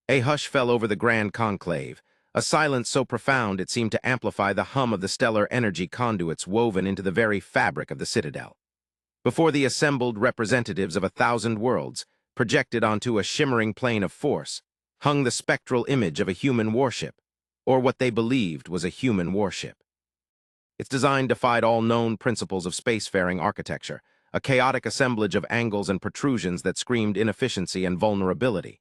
A hush fell over the grand conclave, a silence so profound it seemed to amplify the hum of the stellar energy conduits woven into the very fabric of the citadel. Before the assembled representatives of 1,000 worlds, projected onto a shimmering plane of force, hung the spectral image of a human warship, or what they believed was a human warship. Its design defied all known principles of spacefaring architecture, a chaotic assemblage of angles and protrusions that screamed inefficiency and vulnerability.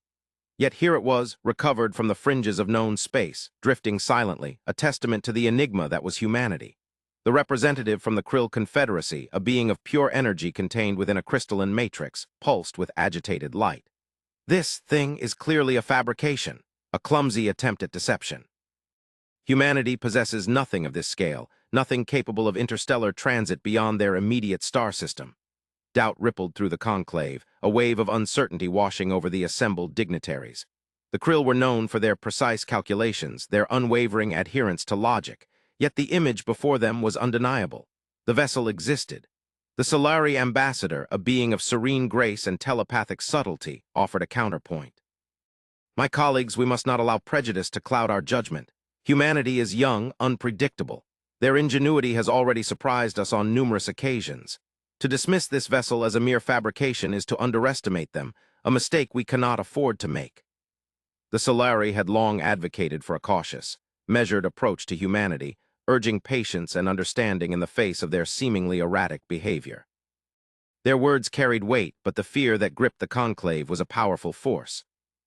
Yet here it was, recovered from the fringes of known space, drifting silently, a testament to the enigma that was humanity. The representative from the Krill Confederacy, a being of pure energy contained within a crystalline matrix, pulsed with agitated light. This thing is clearly a fabrication, a clumsy attempt at deception. Humanity possesses nothing of this scale, nothing capable of interstellar transit beyond their immediate star system. Doubt rippled through the conclave, a wave of uncertainty washing over the assembled dignitaries. The Krill were known for their precise calculations, their unwavering adherence to logic, yet the image before them was undeniable. The vessel existed. The Solari ambassador, a being of serene grace and telepathic subtlety, offered a counterpoint. My colleagues, we must not allow prejudice to cloud our judgment. Humanity is young, unpredictable. Their ingenuity has already surprised us on numerous occasions. To dismiss this vessel as a mere fabrication is to underestimate them, a mistake we cannot afford to make. The Solari had long advocated for a cautious, measured approach to humanity, urging patience and understanding in the face of their seemingly erratic behavior. Their words carried weight, but the fear that gripped the conclave was a powerful force.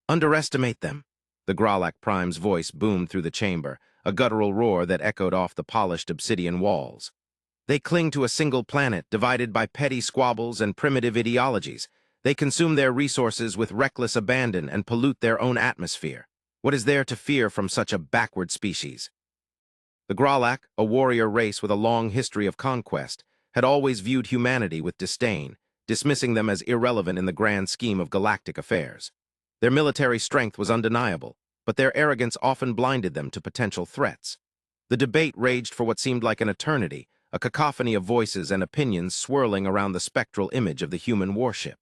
Underestimate them. The Gralak Prime's voice boomed through the chamber, a guttural roar that echoed off the polished obsidian walls. They cling to a single planet, divided by petty squabbles and primitive ideologies. They consume their resources with reckless abandon and pollute their own atmosphere. What is there to fear from such a backward species? The Gralak, a warrior race with a long history of conquest, had always viewed humanity with disdain, dismissing them as irrelevant in the grand scheme of galactic affairs. Their military strength was undeniable, but their arrogance often blinded them to potential threats. The debate raged for what seemed like an eternity, a cacophony of voices and opinions swirling around the spectral image of the human warship.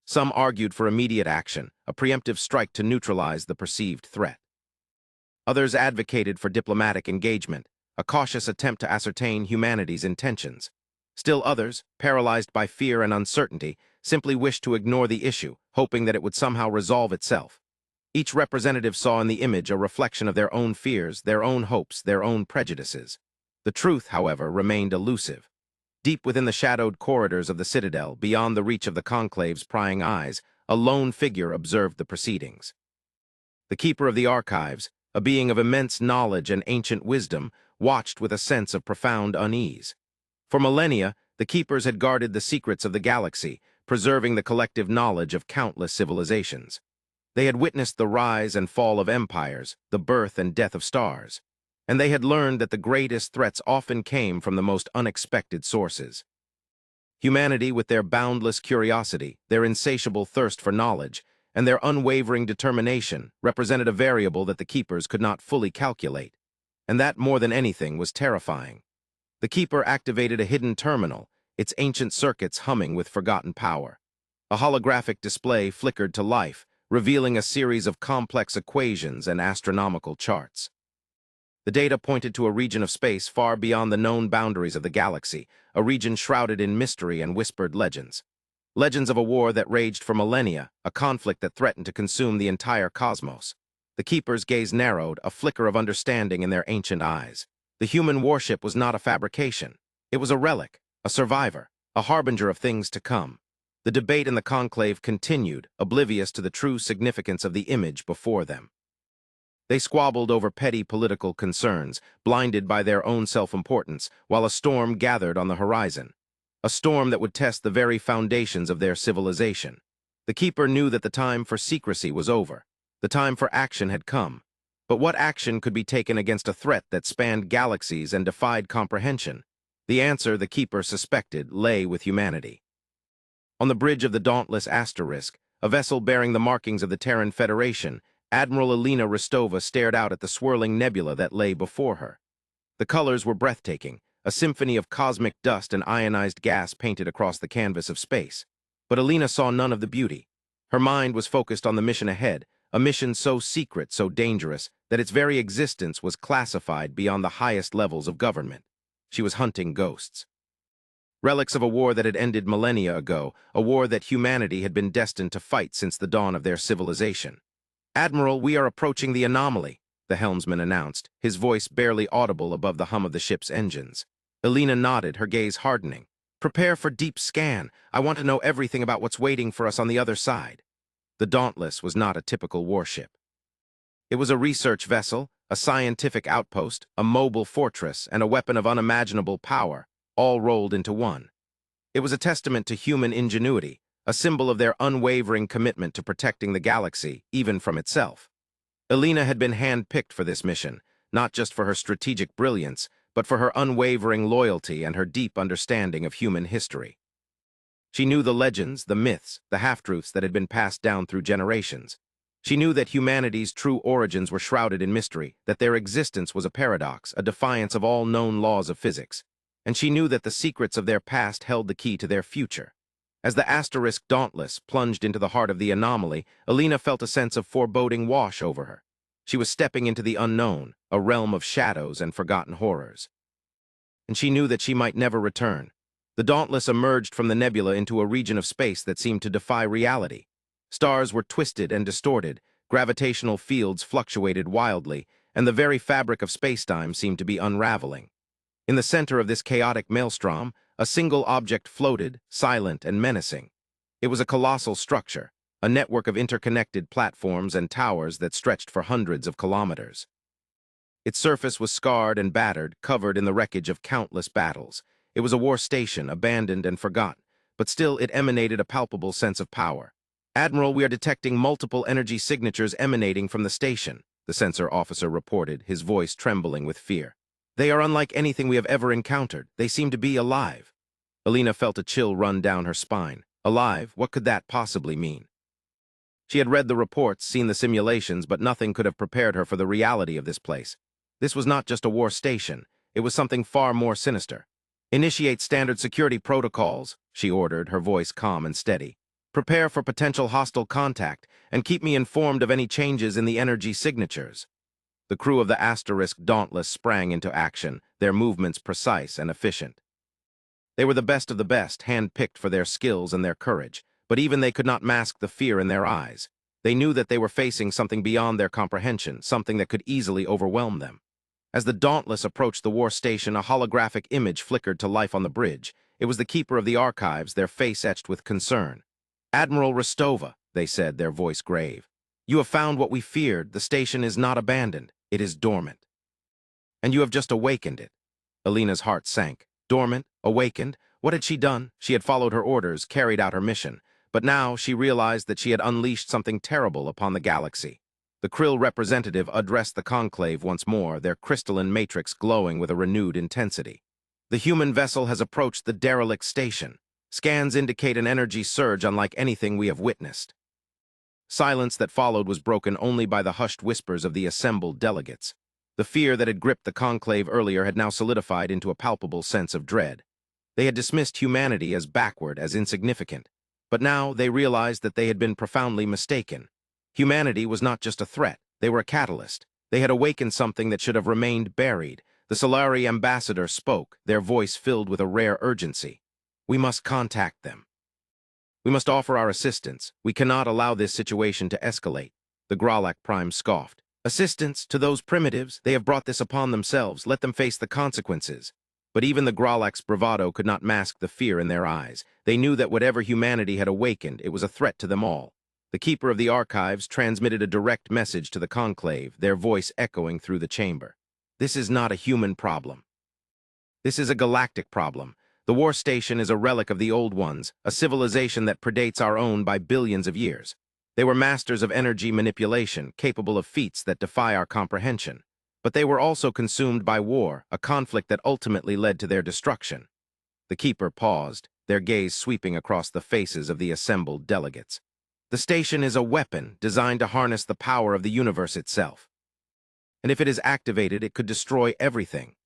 Some argued for immediate action, a preemptive strike to neutralize the perceived threat. Others advocated for diplomatic engagement, a cautious attempt to ascertain humanity's intentions. Still others, paralyzed by fear and uncertainty, simply wished to ignore the issue, hoping that it would somehow resolve itself. Each representative saw in the image a reflection of their own fears, their own hopes, their own prejudices. The truth, however, remained elusive. Deep within the shadowed corridors of the citadel, beyond the reach of the conclave's prying eyes, a lone figure observed the proceedings. The keeper of the archives, a being of immense knowledge and ancient wisdom, watched with a sense of profound unease. For millennia, the keepers had guarded the secrets of the galaxy, preserving the collective knowledge of countless civilizations. They had witnessed the rise and fall of empires, the birth and death of stars, and they had learned that the greatest threats often came from the most unexpected sources. Humanity, with their boundless curiosity, their insatiable thirst for knowledge, and their unwavering determination, represented a variable that the keepers could not fully calculate, and that, more than anything, was terrifying. The keeper activated a hidden terminal, its ancient circuits humming with forgotten power. A holographic display flickered to life, revealing a series of complex equations and astronomical charts. The data pointed to a region of space far beyond the known boundaries of the galaxy, a region shrouded in mystery and whispered legends. Legends of a war that raged for millennia, a conflict that threatened to consume the entire cosmos. The keeper's gaze narrowed, a flicker of understanding in their ancient eyes. The human warship was not a fabrication. It was a relic, a survivor, a harbinger of things to come. The debate in the conclave continued, oblivious to the true significance of the image before them. They squabbled over petty political concerns, blinded by their own self-importance, while a storm gathered on the horizon. A storm that would test the very foundations of their civilization. The keeper knew that the time for secrecy was over. The time for action had come. But what action could be taken against a threat that spanned galaxies and defied comprehension? The answer, the keeper suspected, lay with humanity. On the bridge of the dauntless Asterisk, a vessel bearing the markings of the Terran Federation, Admiral Elena Rostova stared out at the swirling nebula that lay before her. The colors were breathtaking, a symphony of cosmic dust and ionized gas painted across the canvas of space. But Elena saw none of the beauty. Her mind was focused on the mission ahead, a mission so secret, so dangerous, that its very existence was classified beyond the highest levels of government. She was hunting ghosts. Relics of a war that had ended millennia ago, a war that humanity had been destined to fight since the dawn of their civilization. "Admiral, we are approaching the anomaly," the helmsman announced, his voice barely audible above the hum of the ship's engines. Elena nodded, her gaze hardening. "Prepare for deep scan. I want to know everything about what's waiting for us on the other side." The Dauntless was not a typical warship. It was a research vessel, a scientific outpost, a mobile fortress, and a weapon of unimaginable power, all rolled into one. It was a testament to human ingenuity, a symbol of their unwavering commitment to protecting the galaxy, even from itself. Elena had been hand-picked for this mission, not just for her strategic brilliance, but for her unwavering loyalty and her deep understanding of human history. She knew the legends, the myths, the half-truths that had been passed down through generations. She knew that humanity's true origins were shrouded in mystery, that their existence was a paradox, a defiance of all known laws of physics. And she knew that the secrets of their past held the key to their future. As the Asterisk Dauntless plunged into the heart of the anomaly, Elena felt a sense of foreboding wash over her. She was stepping into the unknown, a realm of shadows and forgotten horrors. And she knew that she might never return. The Dauntless emerged from the nebula into a region of space that seemed to defy reality. Stars were twisted and distorted, gravitational fields fluctuated wildly, and the very fabric of spacetime seemed to be unraveling. In the center of this chaotic maelstrom, a single object floated, silent and menacing. It was a colossal structure, a network of interconnected platforms and towers that stretched for hundreds of kilometers. Its surface was scarred and battered, covered in the wreckage of countless battles. It was a war station, abandoned and forgotten, but still it emanated a palpable sense of power. "Admiral, we are detecting multiple energy signatures emanating from the station," the sensor officer reported, his voice trembling with fear. "They are unlike anything we have ever encountered. They seem to be alive." Elena felt a chill run down her spine. Alive? What could that possibly mean? She had read the reports, seen the simulations, but nothing could have prepared her for the reality of this place. This was not just a war station. It was something far more sinister. "Initiate standard security protocols," she ordered, her voice calm and steady. "Prepare for potential hostile contact, and keep me informed of any changes in the energy signatures." The crew of the Asterisk Dauntless sprang into action, their movements precise and efficient. They were the best of the best, hand-picked for their skills and their courage, but even they could not mask the fear in their eyes. They knew that they were facing something beyond their comprehension, something that could easily overwhelm them. As the Dauntless approached the war station, a holographic image flickered to life on the bridge. It was the keeper of the archives, their face etched with concern. "Admiral Rostova," they said, their voice grave. "You have found what we feared. The station is not abandoned. It is dormant. And you have just awakened it." Elena's heart sank. Dormant? Awakened? What had she done? She had followed her orders, carried out her mission. But now she realized that she had unleashed something terrible upon the galaxy. The Krill representative addressed the conclave once more, their crystalline matrix glowing with a renewed intensity. "The human vessel has approached the derelict station. Scans indicate an energy surge unlike anything we have witnessed." Silence that followed was broken only by the hushed whispers of the assembled delegates. The fear that had gripped the conclave earlier had now solidified into a palpable sense of dread. They had dismissed humanity as backward, as insignificant. But now they realized that they had been profoundly mistaken. Humanity was not just a threat, they were a catalyst. They had awakened something that should have remained buried. The Solari ambassador spoke, their voice filled with a rare urgency. "We must contact them. We must offer our assistance. We cannot allow this situation to escalate." The Gralak Prime scoffed. "Assistance to those primitives? They have brought this upon themselves. Let them face the consequences." But even the Gralak's bravado could not mask the fear in their eyes. They knew that whatever humanity had awakened, it was a threat to them all. The keeper of the archives transmitted a direct message to the conclave, their voice echoing through the chamber. "This is not a human problem. This is a galactic problem. The war station is a relic of the old ones, a civilization that predates our own by billions of years. They were masters of energy manipulation, capable of feats that defy our comprehension. But they were also consumed by war, a conflict that ultimately led to their destruction." The keeper paused, their gaze sweeping across the faces of the assembled delegates. "The station is a weapon designed to harness the power of the universe itself. And if it is activated, it could destroy everything."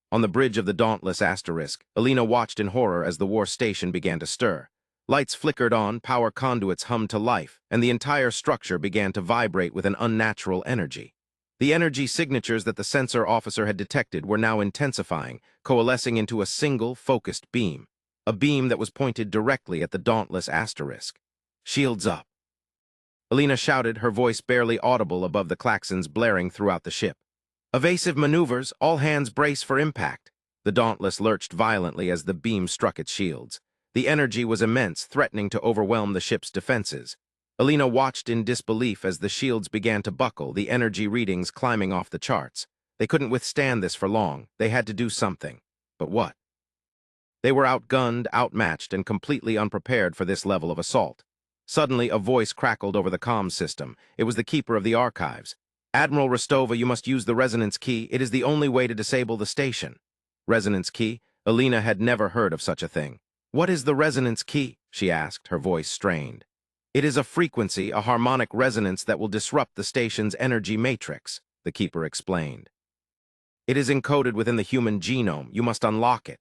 On the bridge of the Dauntless Asterisk, Elena watched in horror as the war station began to stir. Lights flickered on, power conduits hummed to life, and the entire structure began to vibrate with an unnatural energy. The energy signatures that the sensor officer had detected were now intensifying, coalescing into a single, focused beam. A beam that was pointed directly at the dauntless asterisk. "Shields up!" Alina shouted, her voice barely audible above the klaxons blaring throughout the ship. "Evasive maneuvers, all hands brace for impact." The Dauntless lurched violently as the beam struck its shields. The energy was immense, threatening to overwhelm the ship's defenses. Alina watched in disbelief as the shields began to buckle, the energy readings climbing off the charts. They couldn't withstand this for long. They had to do something. But what? They were outgunned, outmatched, and completely unprepared for this level of assault. Suddenly, a voice crackled over the comms system. It was the keeper of the archives. "Admiral Rostova, you must use the resonance key. It is the only way to disable the station." Resonance key? Alina had never heard of such a thing. "What is the resonance key?" she asked, her voice strained. "It is a frequency, a harmonic resonance that will disrupt the station's energy matrix," the keeper explained. "It is encoded within the human genome. You must unlock it."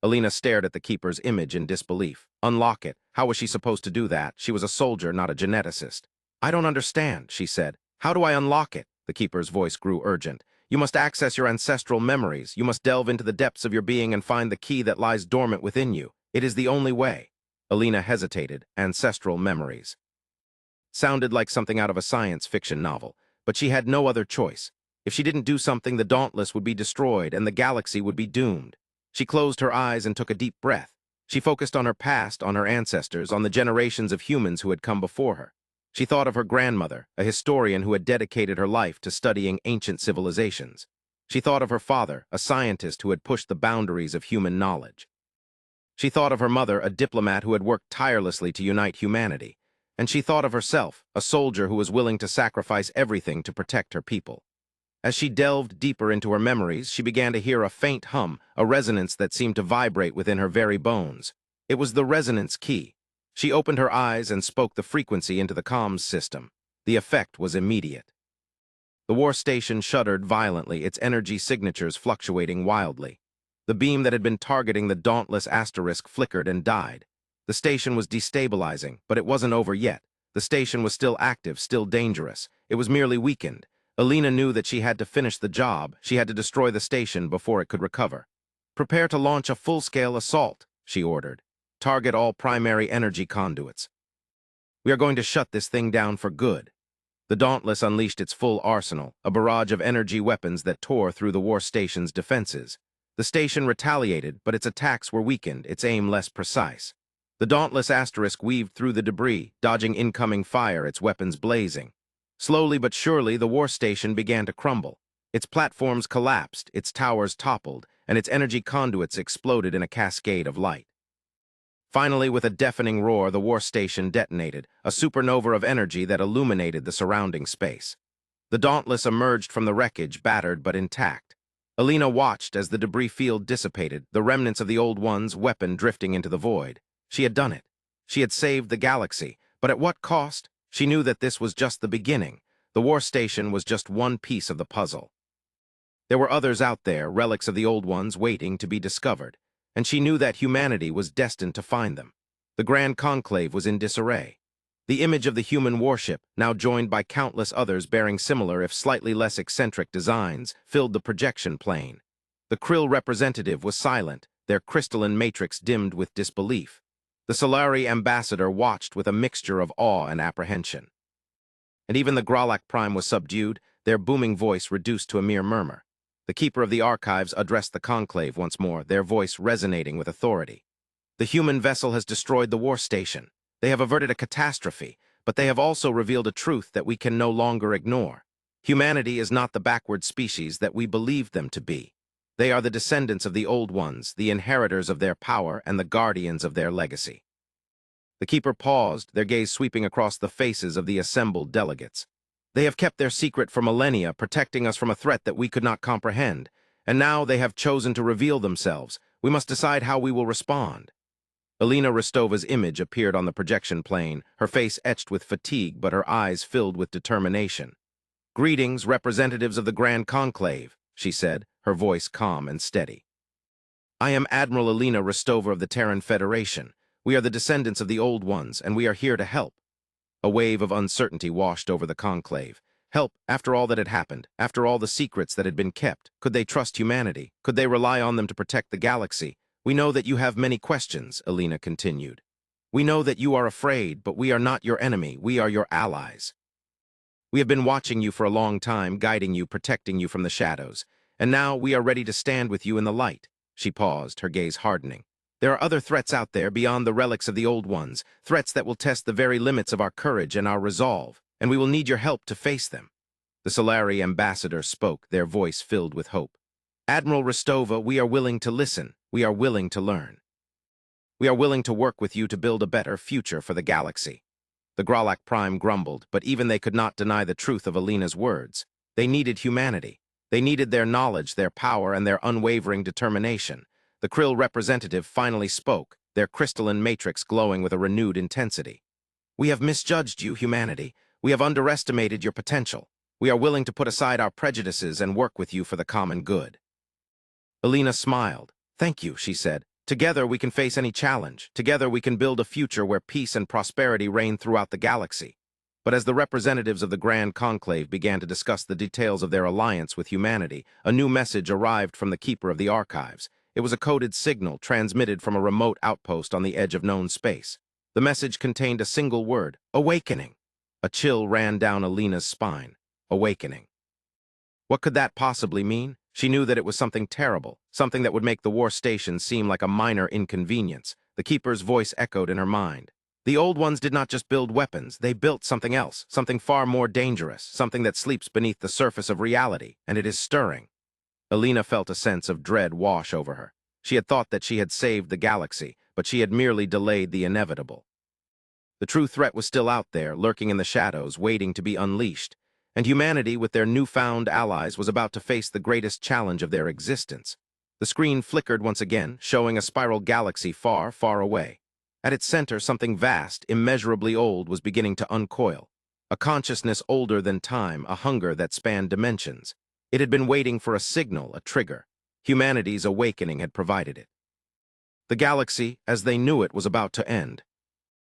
Alina stared at the keeper's image in disbelief. Unlock it? How was she supposed to do that? She was a soldier, not a geneticist. "I don't understand," she said. "How do I unlock it?" The keeper's voice grew urgent. "You must access your ancestral memories. You must delve into the depths of your being and find the key that lies dormant within you. It is the only way." Alina hesitated. Ancestral memories. Sounded like something out of a science fiction novel, but she had no other choice. If she didn't do something, the Dauntless would be destroyed and the galaxy would be doomed. She closed her eyes and took a deep breath. She focused on her past, on her ancestors, on the generations of humans who had come before her. She thought of her grandmother, a historian who had dedicated her life to studying ancient civilizations. She thought of her father, a scientist who had pushed the boundaries of human knowledge. She thought of her mother, a diplomat who had worked tirelessly to unite humanity. And she thought of herself, a soldier who was willing to sacrifice everything to protect her people. As she delved deeper into her memories, she began to hear a faint hum, a resonance that seemed to vibrate within her very bones. It was the resonance key. She opened her eyes and spoke the frequency into the comms system. The effect was immediate. The war station shuddered violently, its energy signatures fluctuating wildly. The beam that had been targeting the dauntless asterisk flickered and died. The station was destabilizing, but it wasn't over yet. The station was still active, still dangerous. It was merely weakened. Alina knew that she had to finish the job. She had to destroy the station before it could recover. "Prepare to launch a full-scale assault," she ordered. "Target all primary energy conduits. We are going to shut this thing down for good." The Dauntless unleashed its full arsenal, a barrage of energy weapons that tore through the war station's defenses. The station retaliated, but its attacks were weakened, its aim less precise. The dauntless asterisk weaved through the debris, dodging incoming fire, its weapons blazing. Slowly but surely, the war station began to crumble. Its platforms collapsed, its towers toppled, and its energy conduits exploded in a cascade of light. Finally, with a deafening roar, the war station detonated, a supernova of energy that illuminated the surrounding space. The Dauntless emerged from the wreckage, battered but intact. Alina watched as the debris field dissipated, the remnants of the Old One's weapon drifting into the void. She had done it. She had saved the galaxy, but at what cost? She knew that this was just the beginning. The war station was just one piece of the puzzle. There were others out there, relics of the Old Ones, waiting to be discovered, and she knew that humanity was destined to find them. The Grand Conclave was in disarray. The image of the human warship, now joined by countless others bearing similar if slightly less eccentric designs, filled the projection plane. The Krill representative was silent, their crystalline matrix dimmed with disbelief. The Solari ambassador watched with a mixture of awe and apprehension. And even the Gralak Prime was subdued, their booming voice reduced to a mere murmur. The keeper of the archives addressed the conclave once more, their voice resonating with authority. "The human vessel has destroyed the war station. They have averted a catastrophe, but they have also revealed a truth that we can no longer ignore. Humanity is not the backward species that we believed them to be. They are the descendants of the Old Ones, the inheritors of their power and the guardians of their legacy." The keeper paused, their gaze sweeping across the faces of the assembled delegates. "They have kept their secret for millennia, protecting us from a threat that we could not comprehend. And now they have chosen to reveal themselves. We must decide how we will respond." Alina Rostova's image appeared on the projection plane, her face etched with fatigue but her eyes filled with determination. "Greetings, representatives of the Grand Conclave," she said, her voice calm and steady. "I am Admiral Alina Rostova of the Terran Federation. We are the descendants of the Old Ones, and we are here to help. A wave of uncertainty washed over the conclave. Help, after all that had happened, after all the secrets that had been kept. Could they trust humanity? Could they rely on them to protect the galaxy? We know that you have many questions, Alina continued. We know that you are afraid, but we are not your enemy. We are your allies. We have been watching you for a long time, guiding you, protecting you from the shadows. And now we are ready to stand with you in the light. She paused, her gaze hardening. There are other threats out there beyond the relics of the Old Ones, threats that will test the very limits of our courage and our resolve, and we will need your help to face them. The Solari ambassador spoke, their voice filled with hope. Admiral Rostova, we are willing to listen. We are willing to learn. We are willing to work with you to build a better future for the galaxy. The Gralak Prime grumbled, but even they could not deny the truth of Alina's words. They needed humanity. They needed their knowledge, their power, and their unwavering determination. The Krill representative finally spoke, their crystalline matrix glowing with a renewed intensity. We have misjudged you, humanity. We have underestimated your potential. We are willing to put aside our prejudices and work with you for the common good. Alina smiled. Thank you, she said. Together we can face any challenge. Together we can build a future where peace and prosperity reign throughout the galaxy. But as the representatives of the Grand Conclave began to discuss the details of their alliance with humanity, a new message arrived from the Keeper of the Archives. It was a coded signal transmitted from a remote outpost on the edge of known space. The message contained a single word, awakening. A chill ran down Alina's spine. Awakening. What could that possibly mean? She knew that it was something terrible, something that would make the war station seem like a minor inconvenience. The Keeper's voice echoed in her mind. The Old Ones did not just build weapons, they built something else, something far more dangerous, something that sleeps beneath the surface of reality, and it is stirring. Alina felt a sense of dread wash over her. She had thought that she had saved the galaxy, but she had merely delayed the inevitable. The true threat was still out there, lurking in the shadows, waiting to be unleashed. And humanity, with their newfound allies, was about to face the greatest challenge of their existence. The screen flickered once again, showing a spiral galaxy far, far away. At its center, something vast, immeasurably old, was beginning to uncoil. A consciousness older than time, a hunger that spanned dimensions. It had been waiting for a signal, a trigger. Humanity's awakening had provided it. The galaxy, as they knew it, was about to end.